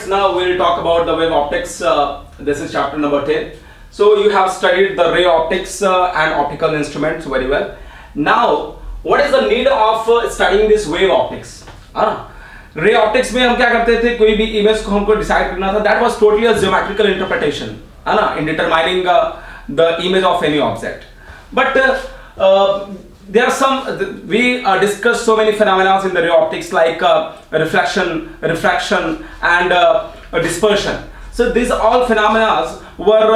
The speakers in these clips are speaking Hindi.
students, now we'll talk about the wave optics. This is chapter number 10. So you have studied the ray optics and optical instruments very well. Now, what is the need of studying this wave optics? Ray optics में हम क्या करते थे, कोई भी इमेज को हमको डिसाइड करना था, that was totally a geometrical interpretation, है ना, in determining the image of any object. But there are some, we discussed so many phenomena in the ray optics like reflection, refraction and dispersion. So these all phenomena were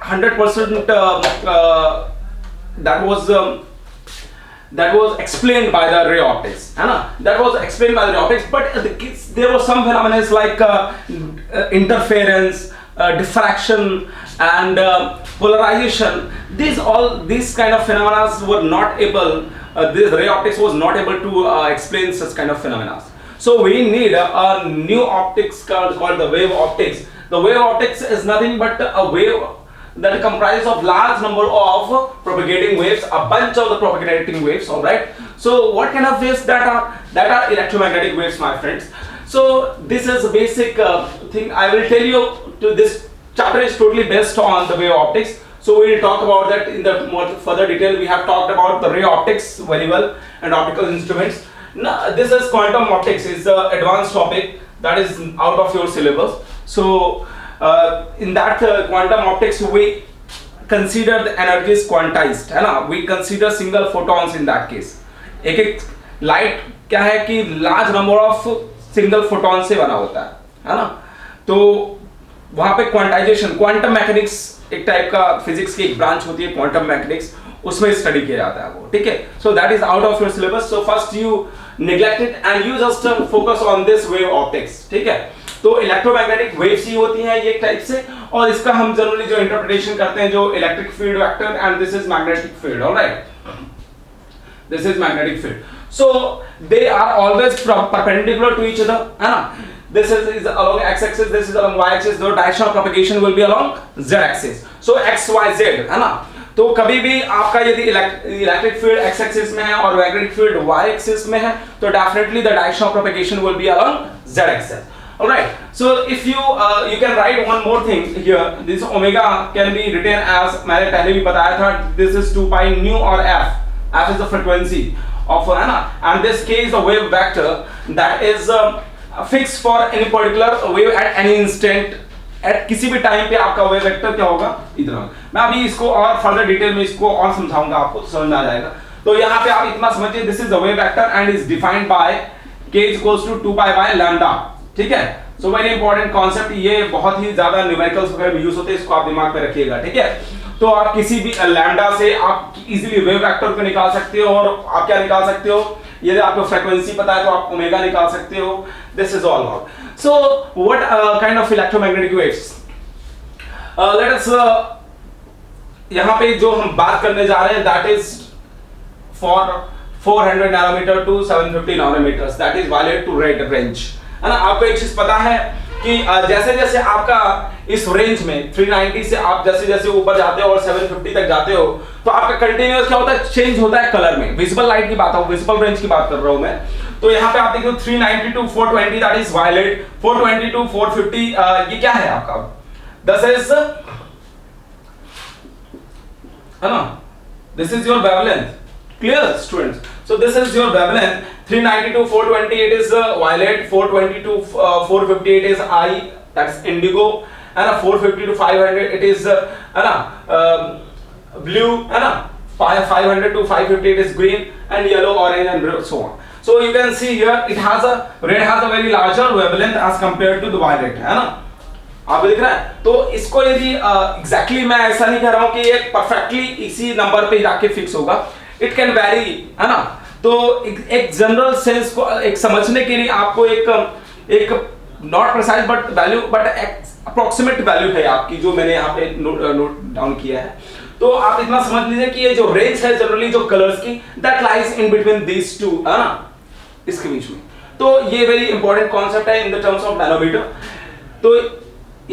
100% that was explained by the ray optics, that was explained by the ray optics. But there were some phenomena like interference, diffraction and polarization. These kind of phenomena were not able, this ray optics was not able to explain such kind of phenomena. So we need a new optics called the wave optics. The wave optics is nothing but a wave that comprises of large number of propagating waves, a bunch of the propagating waves, alright. So what kind of waves that are electromagnetic waves, my friends. So this is a basic thing I will tell you. This chapter is totally based on the wave optics. So we will talk about that in the more further detail. We have talked about the ray optics very well and optical instruments. Now this is quantum optics, is the advanced topic that is out of your syllabus. So in that quantum optics we consider the energies quantized, है ना, we consider single photons in that case. एक light क्या है कि large number of single photons से बना होता है ना. तो वहाँ पे क्वांटाइजेशन, क्वांटम मैकेनिक्स एक टाइप का फिजिक्स की एक ब्रांच होती है, क्वांटम मैकेनिक्स, उसमें स्टडी किया जाता है वो, ठीक है. So that is out of your syllabus. So first you neglect it and you just focus on this wave optics, ठीक है. तो इलेक्ट्रोमैग्नेटिक वेव्स ही होती हैं ये एक टाइप से, और इसका हम जनरली जो इंटरप्रिटेशन करते हैं जो electric field vector and this is magnetic field, alright, this is magnetic field. So they are always perpendicular to each other, है ना. This is along x-axis, this is along y-axis. The direction of propagation will be along z-axis. So x, y, z, है ना. तो कभी भी आपका यदि इलेक्ट्रिक फील्ड x-axis में है और मैग्नेटिक फील्ड y-axis में है, तो definitely the direction of propagation will be along z-axis. All right. So if you can write one more thing here. This omega can be written as, मैंने पहले भी बताया था, this is 2 pi nu or f. F is the frequency of, है ना, and this k is the wave vector that is fixed for any particular wave at any instant. at किसी भी टाइम पे आपका वेव वेक्टर क्या होगा, इतना. मैं अभी इसको और फर्दर डिटेल में इसको और समझाऊंगा, आपको समझ में आ जाएगा. तो यहाँ पे आप इतना समझिए, this is the wave vector and is defined by k equals to 2 pi by lambda, ठीक है. सो वेरी इंपॉर्टेंट कॉन्सेप्ट, ये बहुत ही ज्यादा न्यूमेरिकल्स वगैरह में यूज होते हैं, इसको आप दिमाग में रखिएगा, ठीक है. तो आप किसी भी लैम्डा से आप इजीली वेव वेक्टर को निकाल सकते हो, और आप क्या निकाल सकते हो, यदि आपको फ्रीक्वेंसी पता है तो आप ओमेगा निकाल सकते हो. This is all about. So what kind of electromagnetic waves, let us यहां पे जो हम बात करने जा रहे हैं, that is for 400 nanometre to 750 nanometre, that is violet to red range, है ना. आपको एक चीज पता है कि जैसे जैसे आपका इस रेंज में 390 से आप जैसे जैसे ऊपर जाते हो और 750 तक जाते हो, तो आपका कंटीन्यूअस क्या होता है, चेंज होता है कलर में. विजिबल लाइट की बात है, विजिबल रेंज की बात कर रहा हूं मैं. तो यहाँ पे आप देखो 390 to 420 that is violet, 420 to 450 ये क्या है आपका, दिस इज, है ना, this is your wavelength. Clear students. So this is your wavelength. 390 to 420 it is violet, 420 to 450 it is I, that's indigo, and 450 to 500 it is blue, and 500 to 550 it is green, and yellow, orange, and red, so on. So you can see here it has a red has a very larger wavelength as compared to the violet, है ना. आप देख रहे हैं. तो इसको यदि exactly मैं ऐसा नहीं कह रहा हूँ कि ये perfectly इसी नंबर पे जाके फिक्स होगा. इट कैन वेरी, है ना. तो एक जनरल सेंस को एक समझने के लिए आपको एक not precise but value, but approximate value है आपकी जो मैंने यहाँ पे नोट डाउन किया है. तो आप इतना समझ लीजिए कि ये जो रेंज है जनरली जो कलर्स की, that lies in between these two, है ना, इसके बीच में. तो ये वेरी इंपॉर्टेंट कॉन्सेप्ट है in the terms of nanometre. तो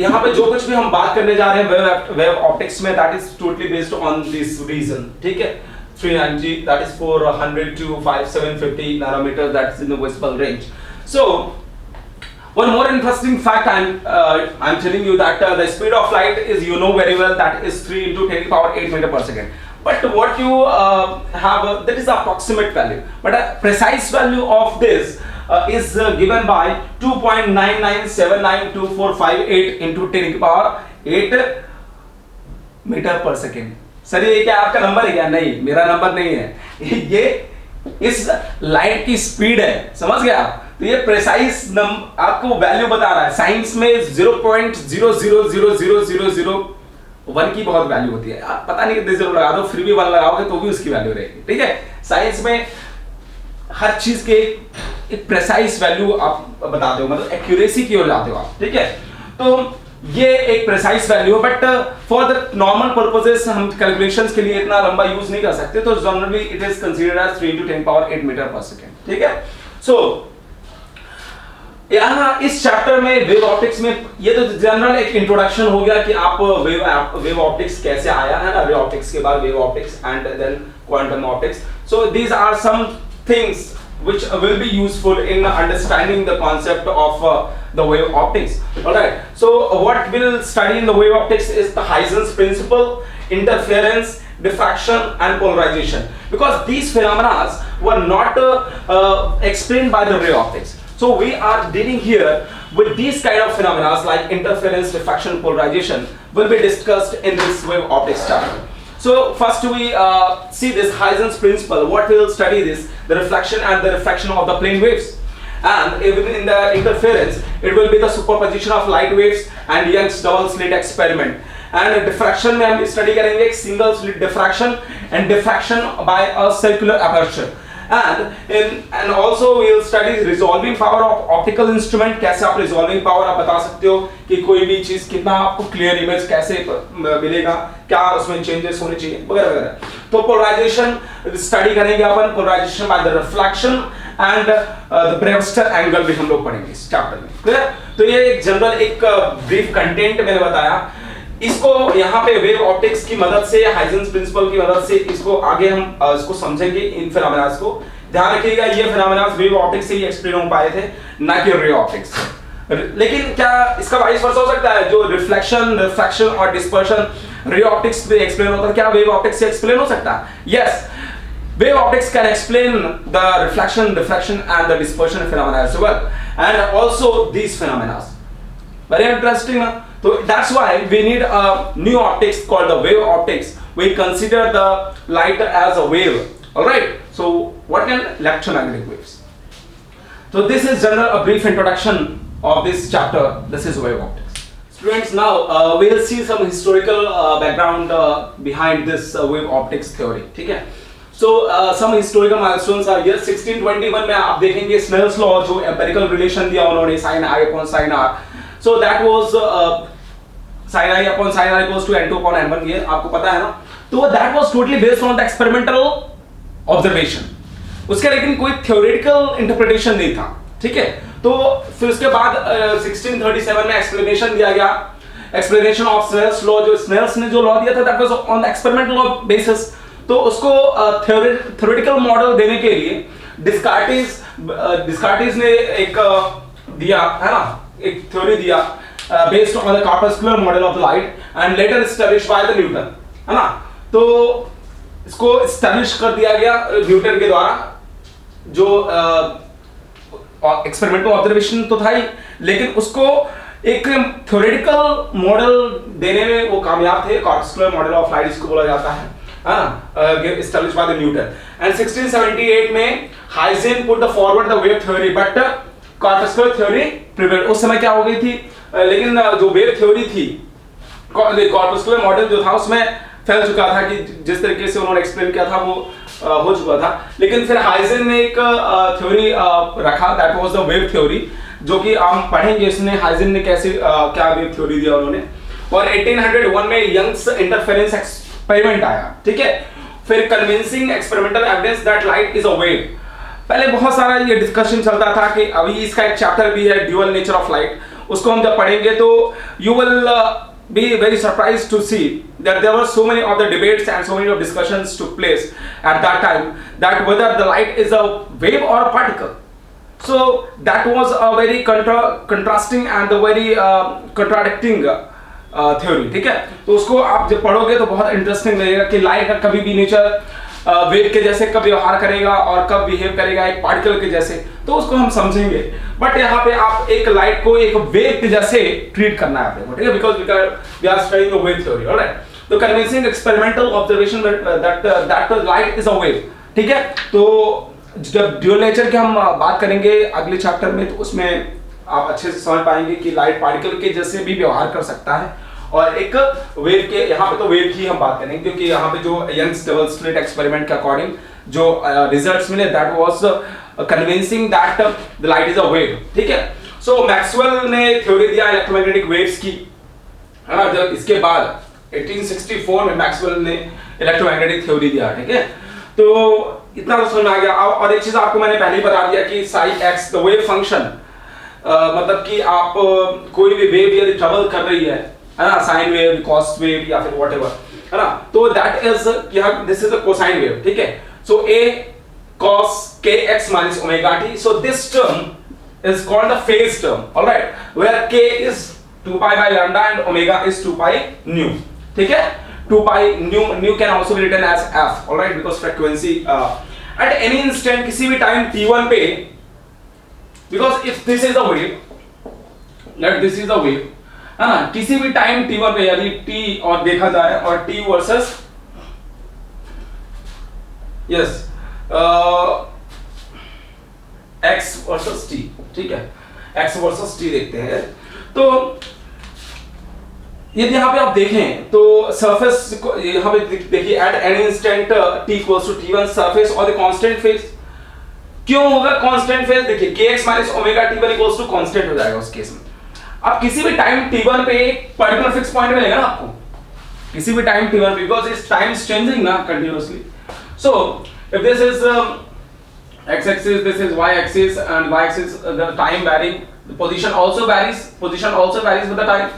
यहाँ पे जो कुछ भी हम बात करने जा रहे हैं वेव ऑप्टिक्स में, that is totally based on this reason, ठीक है. 390 that is 400 to 750 nanometers, that is in the visible range. So One more interesting fact I'm telling you that the speed of light is, you know very well, that is 3 into 10 power 8 meter per second. But what you have, that is the approximate value. But a precise value of this is given by 2.99792458 into 10 power 8 metre पर सेकेंड. सर ये क्या आपका नंबर है क्या? नहीं, मेरा नंबर नहीं है, ये इस लाइट की स्पीड है, समझ गए आप? तो ये प्रेसाइज आपको वैल्यू बता रहा है. साइंस में 0.00000001 की बहुत वैल्यू होती है. आप पता नहीं कितने जीरो लगा दो, फिर भी 1 लगाओगे तो भी उसकी वैल्यू रहेगी. ठीक है, साइंस में हर चीज के एक प्रेसाइज वैल्यू आप बताते हो, मतलब एक्यूरेसी की ओर जाते हो आप. ठीक है, तो ये एक प्रेसाइज वैल्यू है, but for the normal purposes हम कैलकुलेशंस के लिए इतना लंबा यूज नहीं कर सकते, तो generally it is considered as 3 into 10 power 8 metre पर सेकेंड. ठीक है, सो यहाँ इस चैप्टर में वेव ऑप्टिक्स में ये तो जनरल एक इंट्रोडक्शन हो गया कि आप वेव ऑप्टिक्स कैसे आया है ना, वेव ऑप्टिक्स के बाद wave optics and then quantum optics. So these are some things which will be useful in understanding the concept of the wave optics. All right, so what we'll study in the wave optics is the Huygens principle, interference, diffraction and polarization, because these phenomena were not explained by the ray optics. So we are dealing here with these kind of phenomena like interference, diffraction, polarization will be discussed in this wave optics chapter. So first we see this Huygens principle. What we will study this, the reflection and the refraction of the plane waves, and even in the interference it will be the superposition of light waves and Young's double slit experiment. And diffraction में हम study करेंगे single slit diffraction and diffraction by a circular aperture. And also we will study resolving power of optical instrument. कैसे आप resolving power आप बता सकते हो कि कोई भी चीज कितना आपको clear image कैसे मिलेगा, क्या उसमें changes होने चाहिए वगैरह वगैरह. तो polarization study करेंगे अपन, polarization by the reflection and the Brewster angle भी हम लोग पढ़ेंगे इस चैप्टर में. क्लियर? तो ये एक जनरल एक brief content मैंने बताया. इसको यहाँ पे वेव ऑप्टिक्स की मदद से, हाइजेंस प्रिंसिपल की मदद से इसको आगे हम इसको समझेंगे. इन फिनोमेनास को ध्यान रखिएगा, ये फिनोमेनास वेव ऑप्टिक्स से ही एक्सप्लेन हो पाए थे, ना कि रे ऑप्टिक्स. लेकिन क्या इसका वाइस वर्सा हो सकता है? जो रिफ्लेक्शन, रिफ्रैक्शन और डिस्पर्शन रे ऑप्टिक्स से एक्सप्लेन होता है, क्या वेव ऑप्टिक्स से एक्सप्लेन हो सकता है? Yes, wave optics can explain the reflection, diffraction and the dispersion phenomena as well, and also these phenomena. Very interesting, na? So that's why we need a new optics called the wave optics. We consider the light as a wave. All right. So what are electromagnetic waves? So this is a brief introduction of this chapter. This is wave optics. Students, now we'll see some historical background behind this wave optics theory. ठीक है? So some historical milestones are here. 1621 में आप देखेंगे Snell's law, जो empirical relation दिया उन्होंने, sin I upon sin R. So that was sin I upon sin R equals to n2 upon n1. ये आपको पता है ना? तो that was totally based on the experimental observation. उसके लेकिन कोई theoretical interpretation नहीं था. ठीक है? तो फिर उसके बाद 1637 में explanation दिया गया. Explanation of Snell's law, जो Snell's ने जो law दिया था, that was on the experimental basis. तो उसको theoretical model देने के लिए डिस्कार्टिस ने एक दिया है ना, एक थ्योरी दिया based on the corpuscular model of light and later established by the Newton, है ना. तो इसको establish कर दिया गया न्यूटन के द्वारा, जो एक्सपेरिमेंटल ऑब्जर्वेशन तो था ही, लेकिन उसको एक थ्योरेटिकल मॉडल देने में वो कामयाब थे. corpuscular model of light इसको बोला जाता है, established by the Newton. And 1678 में Huygens put the forward the wave theory, but corpuscular theory prevailed. उस समय क्या हो गई थी, लेकिन जो वेव थ्योरी थी, corpuscular मॉडल जो था उसमें फैल चुका था कि जिस तरीके से उन्होंने एक्सप्लेन किया था वो हो चुका था. लेकिन फिर Huygens ने एक थ्योरी रखा, that was the wave theory, जो कि हम पढ़ेंगे इसमें Huygens ने कैसे क्या वेव थ्योरी दिया उन्होंने. और 1801 में यंग्स इंटरफेरेंस एक्सपेरिमेंट आया. ठीक है, फिर convincing experimental evidence that light is a wave. पहले बहुत सारा ये डिस्कशन चलता था कि अभी इसका एक चैप्टर भी है, ड्यूअल नेचर ऑफ लाइट. उसको हम जब पढ़ेंगे तो you will be very surprised to see that there were so many of the debates and so many of discussions took place at that time, that whether the light is a wave or a particle. So that was a very contrasting and a very contradicting theory, ठीक है। तो उसको आप जब पढ़ोगे तो बहुत इंटरेस्टिंग लगेगा कि लाइट का कभी भी नेचर वेव के जैसे कब व्यवहार करेगा और कब बिहेव करेगा एक पार्टिकल के जैसे, तो उसको हम समझेंगे। बट यहाँ पे आप एक लाइट को एक वेव के जैसे ट्रीट करना है आपको, ठीक है, because we are studying the wave theory, alright. तो convincing experimental observation that light is a wave, ठीक है। तो जब ड्यूअल नेचर की हम बात करेंगे अगले चैप्टर में, तो उसमें आप अच्छे से समझ पाएंगे कि लाइट पार्टिकल के जैसे भी व्यवहार कर सकता है और एक वेव के, यहाँ पे तो वेव की हम बात करेंगे क्योंकि यहाँ पे जो यंग्स डबल स्लिट एक्सपेरिमेंट के अकॉर्डिंग जो रिजल्ट्स मिले that was convincing that the light is a wave, ठीक है। सो मैक्सवेल ने थ्योरी दिया इलेक्ट्रोमैग्नेटिक वेव्स की, है ना। जब इसके बाद 1864 में मैक्सवेल ने इलेक्ट्रोमैग्नेटिक थ्योरी दिया, ठीक है। तो इतना तो समझ में आ गया। और एक चीज आपको मैंने पहले ही बता दिया कि Sai x the wave function, मतलब कि आप कोई भी वेव यदि ट्रेवल कर रही है ना, साइन वेव, कॉस वेव या फिर व्हाटएवर, है ना, तो that is this is a cosine wave, ठीक है। सो a cos kx minus omega t, so this term is called the phase term, all right, where k is 2 pi by lambda and omega is 2 pi nu, ठीक है। 2 pi nu can also be written as f, all right, because frequency at any instant किसी भी टाइम t1 पे, because if this is a wave, let this is a wave, है ना, किसी भी टाइम t1 पे यदि t और देखा जाए और t versus yes x versus t, ठीक है, x वर्सेस t देखते हैं। तो यदि यहाँ पे आप देखें तो सरफेस को यहाँ पे देखिए at any instant t equals to t1 surface और द कांस्टेंट फेज, क्यों होगा कांस्टेंट फेज, देखिए kx minus omega t1 equals to constant हो जाएगा उस केस में। अब किसी भी टाइम t1 पे एक पर्टिकुलर फिक्स पॉइंट मिलेगा ना आपको, किसी भी टाइम t1 पे, बिकॉज़ इस टाइम इज चेंजिंग ना continuously. So if this is x axis, this is y axis, and y axis the time varying, the position also varies with the time.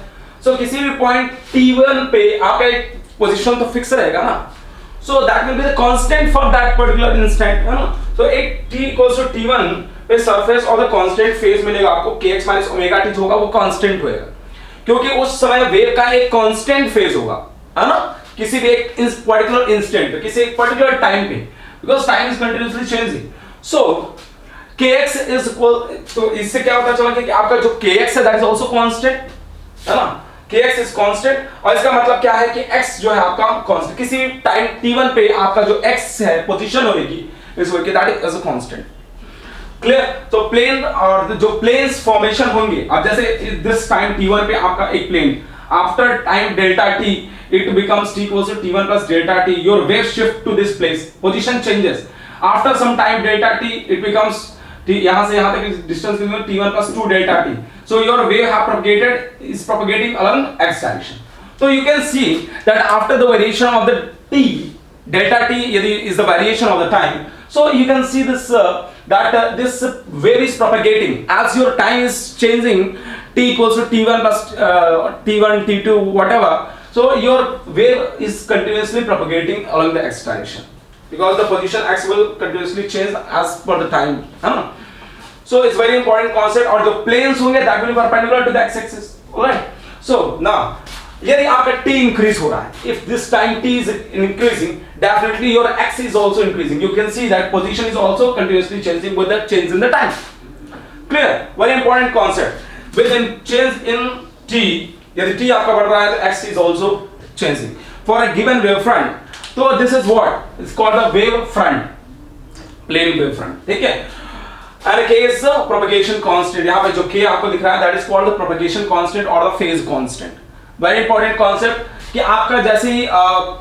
So किसी भी पॉइंट t1 पे आपका एक पोजीशन तो फिक्स रहेगा ना, so that will be the constant for that particular instant, है ना। so एक t equals to t1 पे सरफेस और द कांस्टेंट फेज मिलेगा आपको, kx माइनस ओमेगा t होगा वो कांस्टेंट होएगा क्योंकि उस समय वेव का एक कांस्टेंट फेज होगा, है ना, किसी भी एक पर्टिकुलर इंस्टेंट पे, किसी एक पर्टिकुलर टाइम पे, because time is continuously changing. So kx is equal, तो इससे क्या पता चला कि आपका जो kx है दैट इज आल्सो कांस्टेंट, है ना, kx इज कांस्टेंट। और इसका मतलब क्या है कि x जो है आपका कांस्टेंट, किसी भी टाइम t1 पे आपका जो x है पोजीशन होगी इस वे के that is a constant, clear. तो प्लेन और जो प्लेन्स फॉर्मेशन होंगे, अब जैसे दिस टाइम t1 पे आपका एक plane, after time delta t it becomes t equals to t1 plus delta t, your wave shift to this place, position changes, after some time delta t it becomes t, यहां से यहां तक distance t1 plus 2 delta t, so your wave have propagated is propagating along x direction. So you can see that after the variation of the t, delta t यदि is the variation of the time, so you can see this that this wave is propagating as your time is changing, t equals to t1 plus t1 t2 whatever, so your wave is continuously propagating along the x direction because the position x will continuously change as per the time, है ना। so it's very important concept। और जो planes होंगे that will be perpendicular to the x axis, alright। so now यदि आपका t increase हो रहा है, if this time t is increasing, definitely your x is also increasing, you can see that position is also continuously changing with the change in the time, clear, very important concept। with the change in t, यदि t आपका बढ़ रहा है तो x is also changing for a given wave front, तो this is what is called the wave front, plane wave front, ठीक है। and k is the propagation constant, यहाँ पे जो k आपको दिख रहा है that is called the propagation constant or the phase constant, very important concept कि आपका जैसे ही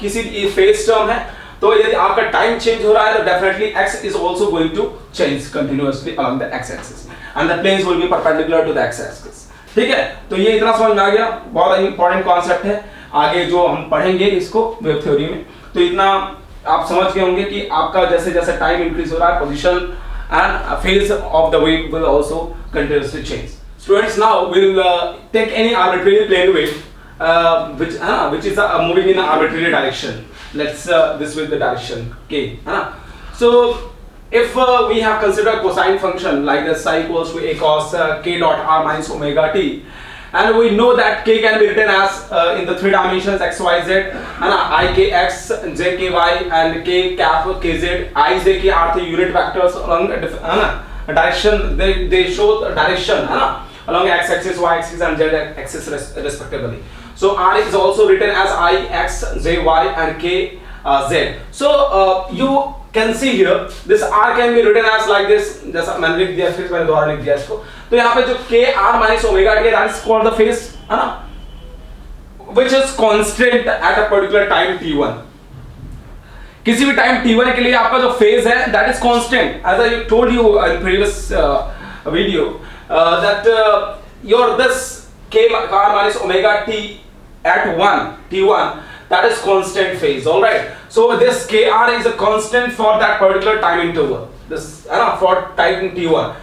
किसी phase term है तो यदि आपका टाइम चेंज हो रहा है तो definitely x is also going to change continuously along the x axis and the planes will be perpendicular to the x axis, ठीक है। तो ये इतना समझ में आ गया, बहुत इंपॉर्टेंट कॉन्सेप्ट है, आगे जो हम पढ़ेंगे इसको वेव थ्योरी में, तो इतना आप समझ गए होंगे कि आपका जैसे जैसे टाइम इंक्रीज हो रहा है position and phase of the wave will also continuously change. Students now we will take any arbitrary plane wave which is moving in an arbitrary direction, let's this with the direction k, है ना। so if we have considered cosine function like this psi equals to a cos k dot r minus omega t, and we know that k can be written as in the 3 dimensions x y z, है ना, I k x, j k y and k cap k z. I j k are the unit vectors along, है ना, direction, they show the direction, है ना, along x axis, y axis and z axis respectively. So r is also written as I x j y and k z. So you can see here this r can be written as like this, जैसा मैंने लिख दिया, फिर मैंने दोबारा लिख दिया इसको. तो यहाँ पे जो k r minus omega t, that is called the phase, है ना, which is constant at a particular time t1. किसी भी टाइम t1 के लिए आपका जो फेज है that is constant, as I told you in previous video that your this k r minus omega t at t1, that is constant phase. All right, so this kr is a constant for that particular time interval, this for time t1,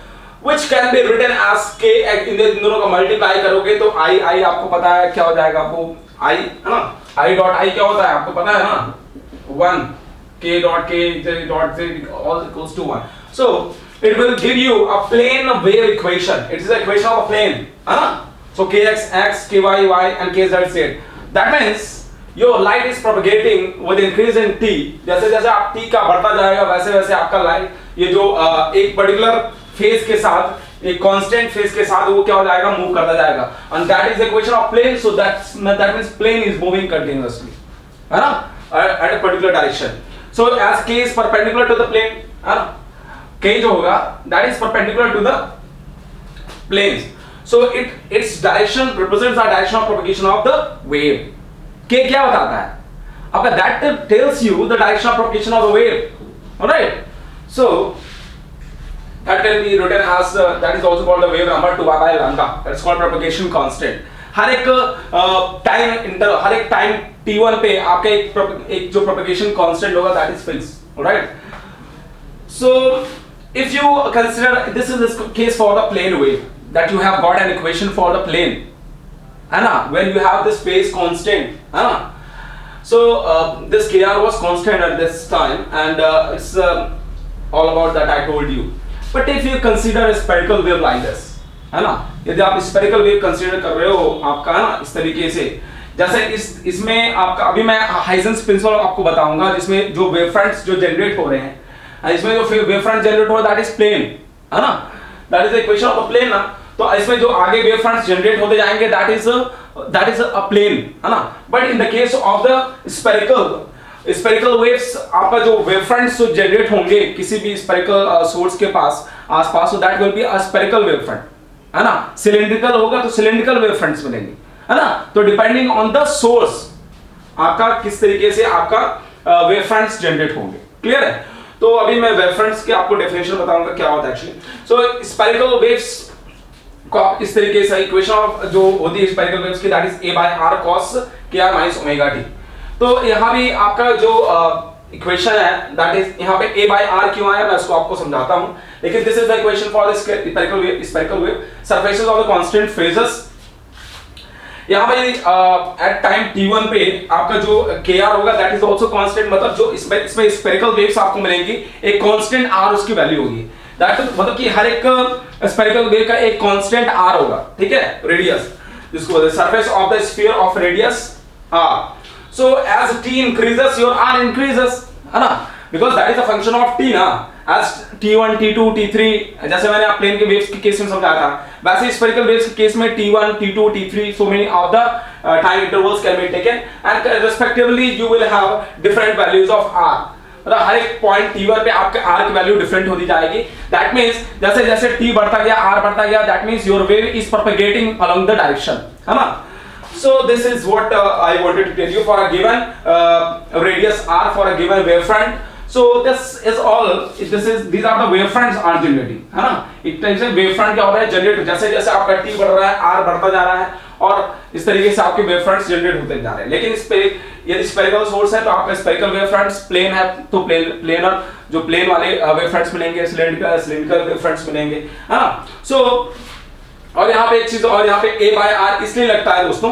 which can be written as k. इन दोनों का मल्टीप्लाई करोगे तो i आपको पता है क्या हो जाएगा, आपको i, है ना, i डॉट i क्या होता है आपको पता है ना, 1, k dot k j dot z all equals to 1. So it will give you a plane wave equation. It is the equation of a plane, है ना. So kx x, ky y and kz z. That means your light is propagating with increase in t. जैसे जैसे आप t का बढ़ता जाएगा वैसे वैसे आपका लाइट ये जो एक पर्टिकुलर फेज के साथ, एक कांस्टेंट फेज के साथ वो क्या हो जाएगा, मूव करता जाएगा. And that is the equation of plane. So that means plane is moving continuously, है ना, at a particular direction. So as k is perpendicular to the plane, है ना, k जो होगा that is perpendicular to the planes. So its direction represents the direction of propagation of the wave. k क्या बताता है आपका, that tells you the direction of propagation of the wave. All right, so that can be written as that is also called the wave number 2 by lambda. That's called propagation constant. हर एक टाइम इंटरवल, हर एक टाइम t1 पे आपका एक जो propagation constant होगा that is fixed. All right, so if you consider this is the case for the plane wave, that you have got an equation for the plane, है ना, when you have this phase constant, है ना. So this kr was constant at this time and it's all about that I told you. But if you consider a spherical wave like this, है ना, यदि आप स्फेरिकल वेव कंसीडर कर रहे हो आपका, है ना, इस तरीके से, जैसे इसमें आपका अभी मैं हाइजेंस प्रिंसिपल आपको बताऊंगा, जिसमें जो वेव फ्रंट्स जो जनरेट हो रहे हैं, इसमें जो वेव फ्रंट जनरेट हो रहा है दैट इज प्लेन, है ना, that is the equation of a plane ना. तो इसमें जो आगे वेव फ्रंट्स जनरेट होते जाएंगे दैट इज अ प्लेन, है ना. But in the case of the spherical waves, आपका जो वेव फ्रंट्स जो जनरेट होंगे किसी भी स्फेरिकल सोर्स के पास आसपास, so that will be a spherical wave front, है ना. सिलिंड्रिकल होगा तो सिलिंड्रिकल वेव फ्रंट्स मिलेंगे, है ना. तो डिपेंडिंग ऑन द सोर्स आपका किस तरीके से आपका वेव फ्रंट्स जनरेट होंगे. क्लियर है. तो अभी मैं वेव फ्रंट्स के आपको डेफिनेशन बताऊंगा क्या होता है एक्चुअली. सो स्फेरिकल वेव्स को आप इस तरीके से इक्वेशन ऑफ जो होती है स्फेरिकल वेव्स की that is a by r cos kr minus omega t. तो यहाँ भी आपका जो इक्वेशन है दैट इज, यहाँ पे a by r क्यों आया मैं उसको आपको समझाता हूँ, लेकिन this is the equation for the spherical wave surfaces of the constant phases. यहाँ पे एट टाइम t1 पे आपका जो kr होगा दैट इज आल्सो कांस्टेंट, मतलब जो इसमें स्फेरिकल वेव्स आपको मिलेंगी एक कांस्टेंट r उसकी वैल्यू होगी. दैट मतलब कि हर एक स्फेरिकल वेव का एक कांस्टेंट r होगा, ठीक है, रेडियस, जिसको बोलते हैं surface of the sphere of radius r. So as t increases your r increases, है ना, because that is a function of t ना. As t1 t2 t3, जैसे मैंने आप प्लेन के वेव्स के केस में समझाया था, वैसे स्फेरिकल वेव्स के केस में t1 t2 t3 so many of the time intervals can be taken and respectively you will have different values of r. मतलब हर एक पॉइंट t1 पे आपके r की वैल्यू डिफरेंट होती जाएगी. दैट मींस जैसे जैसे t बढ़ता गया r बढ़ता गया, that means your wave is propagating along the direction, है ना. So this is what I wanted to tell you for a given radius r for a given wavefront. So this is all. These are the wavefronts are generating, है ना. एक टाइप से wavefront क्या हो रहा है, जनरेट, जैसे जैसे आपका t बढ़ रहा है r बढ़ता जा रहा है और इस तरीके से आपके wavefronts जनरेट होते जा रहे हैं. लेकिन इस पे यदि स्फेरिकल सोर्स है तो आपका स्फेरिकल wavefronts, प्लेन है तो प्लेनर जो प्लेन वाले wavefronts मिलेंगे, सिलिंड्रिकल wavefronts मिलेंगे, है ना. So और यहाँ पे एक चीज और, यहाँ पे a by r इसलिए लगता है दोस्तों,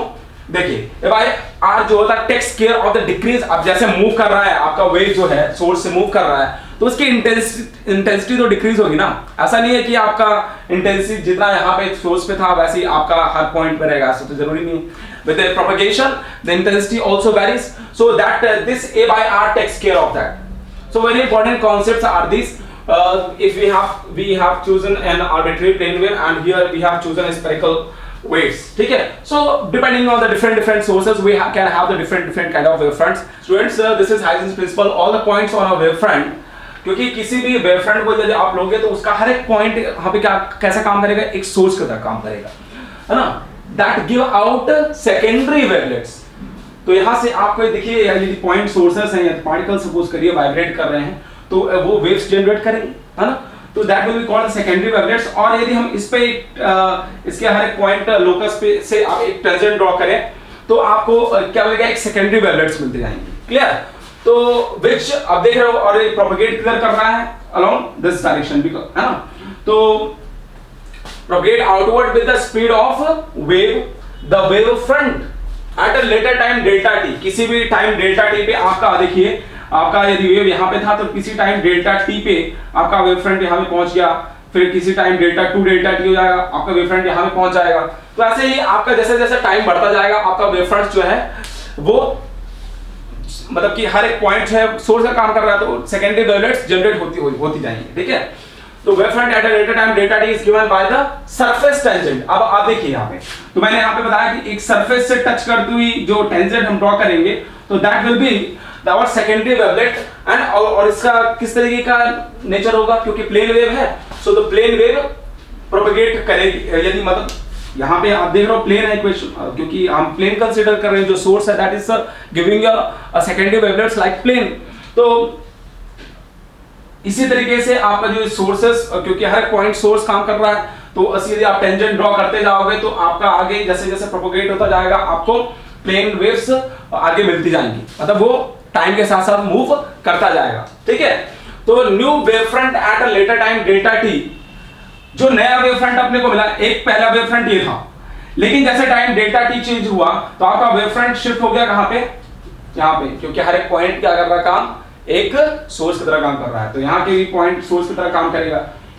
देखिए a by r जो होता है takes care of the decrease. अब जैसे मूव कर रहा है आपका वेव जो है सोर्स से मूव कर रहा है तो उसकी इंटेंसिटी तो डिक्रीज होगी ना। ऐसा नहीं है कि आपका इंटेंसिटी जितना यहाँ पे सोर्स पे था वैसे ही आपका हर पॉइंट पे रहेगा, ऐसा तो जरूरी नहीं। With the propagation the intensity also varies, so that this A by R takes care of that. So very important concepts are these. If we have chosen an arbitrary plane wave and here we have chosen a spherical waves, ठीक है। So depending on the different sources we can have the different kind of wavefronts. Students, this is Heisen's principle. All the points on a wavefront, क्योंकि किसी भी वेवफ्रंट को यदि आप लोगे तो उसका हर एक पॉइंट यहाँ पे क्या कैसा काम करेगा, एक सोर्स की तरह काम करेगा, है ना। That give out secondary wavelets. तो यहाँ से आपको देखिए यदि पॉइंट सोर्सेस हैं या पार्टिकल सपोज करिए वाइब्रेट कर रहे हैं तो वो वेव्स जनरेट करेंगे, है ना। तो that will be called secondary wavelets. और यदि हम इस पे इसके हर एक पॉइंट लोकस पे से आप एक टेंजेंट ड्रॉ करें तो आपको क्या मिलेगा, एक सेकेंडरी वेवलेट्स मिलते जाएंगे। क्लियर। तो विच आप देख रहे हो और ये प्रोपगेट किधर कर रहा है, अलोंग दिस डायरेक्शन, है ना। तो propagate outward with the speed of wave, the wave front at a later time delta T. किसी भी टाइम डेल्टा टी पे आपका देखिए आपका यदि वेव यहाँ पे था तो किसी टाइम डेल्टा टी पे आपका वेव फ्रंट यहाँ पे पहुंच गया, फिर किसी time delta two delta T हो जाएगा, आपका वेव फ्रंट यहाँ पे पहुंच जाएगा। तो ऐसे ही आपका जैसे जैसे टाइम बढ़ता जाएगा आपका वेव फ्रंट जो है वो मतलब कि हर एक पॉइंट है सोर्स का काम कर रहा है तो सेकेंडरी वेवलेट्स जनरेट होती जाएंगी, ठीक है। तो wave front at a later time delta T is given by the surface tangent. अब आप देखिए यहाँ पे तो मैंने यहाँ पे बताया कि एक सरफेस से टच करती हुई जो टेंजेंट हम ड्रॉ करेंगे तो that will be our secondary wavelet and और इसका किस तरीके का नेचर होगा, क्योंकि प्लेन वेव है so the plane wave propagate करेगी। यदि मतलब यहाँ पे आप देख रहे हो प्लेन है इक्वेशन, क्योंकि हम प्लेन कंसीडर कर रहे हैं, जो सोर्स है that is giving a secondary wavelets like plane. तो इसी तरीके से आपका जो सोर्सेस, क्योंकि हर पॉइंट सोर्स काम कर रहा है तो यदि आप टेंजेंट ड्रॉ करते जाओगे तो आपका आगे जैसे जैसे प्रोपगेट होता जाएगा आपको प्लेन वेव्स आगे मिलती जाएंगी, मतलब वो टाइम के साथ साथ मूव करता जाएगा, ठीक है। तो new wave front at a later time delta T, जो नया वेव फ्रंट अपने को मिला, एक पहला वेव फ्रंट ये था, लेकिन जैसे टाइम डेल्टा टी चेंज हुआ तो आपका वेव फ्रंट शिफ्ट हो गया कहां पे, यहाँ पे, क्योंकि हर एक पॉइंट क्या कर रहा है काम, एक सोर्स की तरह काम कर रहा है। तो यहाँ के भी पॉइंट सोर्स की तरह काम करेगा।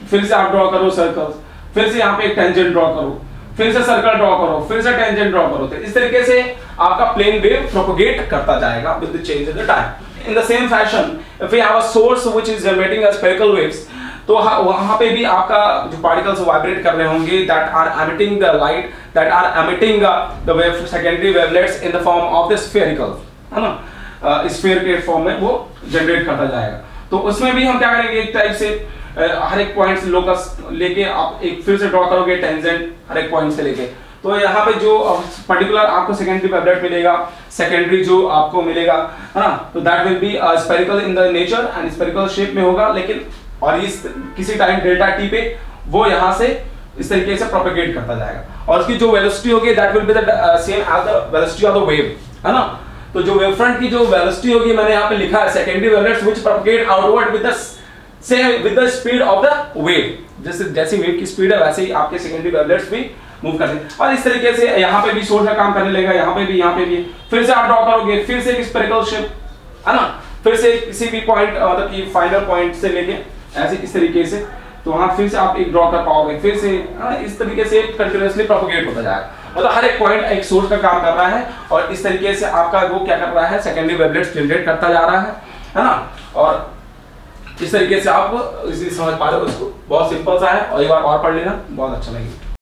फिर से आप ड्रॉ करो सर्कल्स, फिर से यहाँ पे एक टेंजेंट ड्रॉ करो, फिर से सर्कल ड्रॉ करो, फिर से टेंजेंट ड्रॉ करो। तो इस तरीके से आपका प्लेन वेव प्रोपगेट करता जाएगा with the change in the time. In the same fashion if we have a source which is generating a spherical waves, तो वहां पे भी आपका जो पार्टिकल्स वाइब्रेट कर रहे होंगे that are emitting the light, that are emitting the wave secondary wavelets in the form of the spherical, है ना, स्फीयर के फॉर्म में वो जनरेट करता जाएगा। तो उसमें भी हम क्या करेंगे, एक टाइप से हर एक पॉइंट से लोकस लेके आप एक फिर से ड्रॉ करोगे टेंजेंट हर एक पॉइंट से लेके। तो यहाँ पे जो पर्टिकुलर आपको सेकेंडरी वेवलेट मिलेगा, सेकेंडरी जो आपको मिलेगा, है ना, तो that will B spherical in the nature and spherical shape में होगा, लेकिन और इस किसी टाइम डेल्टा टी पे वो यहाँ से इस तरीके से प्रोपेगेट करता जाएगा और उसकी जो वेलोसिटी होगी that will be the same as the velocity of the wave, है ना। तो जो वेव फ्रंट की जो वेलोसिटी होगी मैंने यहाँ पे लिखा है secondary wavelets which propagate outward with the speed of the wave. जैसे वेव की स्पीड है वैसे ही आपके सेकेंडरी वेवलेट्स भी मूव करते हैं। और इस तरीके से यहाँ पे भी सोर्स का काम करने लगेगा, यहाँ पे भी फिर से आप ड्रॉ करोगे, फिर से एक स्फेरिकल शेप, है ना, फिर से किसी भी पॉइंट मतलब कि फाइनल पॉइंट से लेके ऐसे इस तरीके से, तो वहां फिर से आप एक ड्रॉ कर पाओगे, फिर से इस तरीके से कंटिन्यूअसली प्रोपेगेट होता जाएगा। मतलब हर एक पॉइंट एक सोर्स का काम कर रहा है और इस तरीके से आपका वो क्या कर रहा है, सेकेंडरी वेवलेट्स जनरेट करता जा रहा है ना। और इस तरीके से आप इसे समझ पा रहे हो, इसको बहुत सिंपल सा है और एक बार और पढ़ लेना, बहुत अच्छा लगेगा।